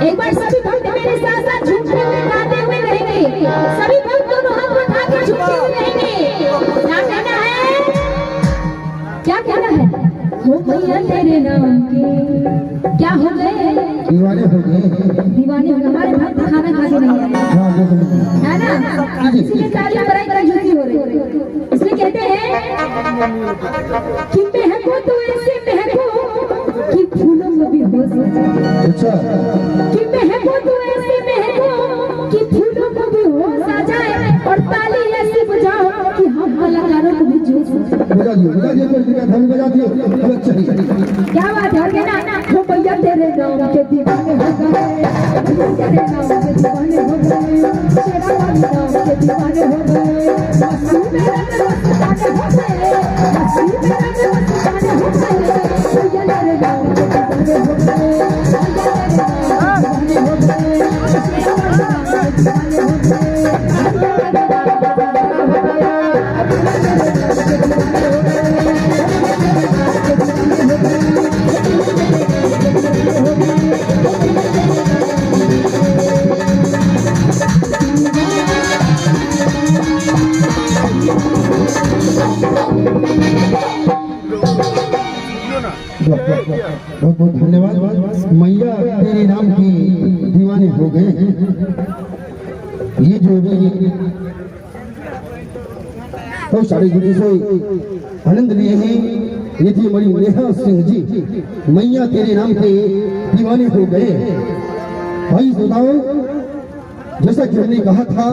एक बार सभी भक्त मेरे साथ साथ झूमते हुए गाते हुए रहेंगे। सभी भक्त दोनों हाथ उठा के झूमते हुए रहेंगे। क्या कहना है? क्या कहना है? हो भैया तेरे नाम के क्या हो गए? दीवाने हो गए। दीवाने हो। हमारे भक्त खाना खाते नहीं है ना, इसलिए तालियां बराई झूठी हो रही। इसलिए कहते हैं कि महको तो ऐसे महको कि फूलों में भी होश आ जाए। अच्छा। कि महको तो ऐसे महको कि फूलों को भी होश आ जाए और ताली ऐसी बजाओ कि हम कलाकारों को भी जोश आ जाए। बजा दियो कोई धन बजा दियो। क्या बात है? और ना हो भैया तेरे नाम के दीवाने हो गए, तेरे नाम के दीवाने हो गए, तेरा नाम के दीवाने हो गए, मस्ती में रंग मस्ताने हो गए, मस्ती में रंग मस्ताने हो गए, भैया तेरे नाम के दीवाने हो गए, भैया तेरे नाम के दीवाने हो गए, तेरा नाम के दीवाने हो गए। बहुत बहुत धन्यवाद। मैया तेरे नाम की दीवाने हो गए हैं। ये जो भी तो सारे गुरु से आनंद लिए हैं, ये थी हमारी नेहा सिंह जी। मैया तेरे नाम के दीवाने हो गए। भाई सुनाओ, जैसा कि हमने कहा था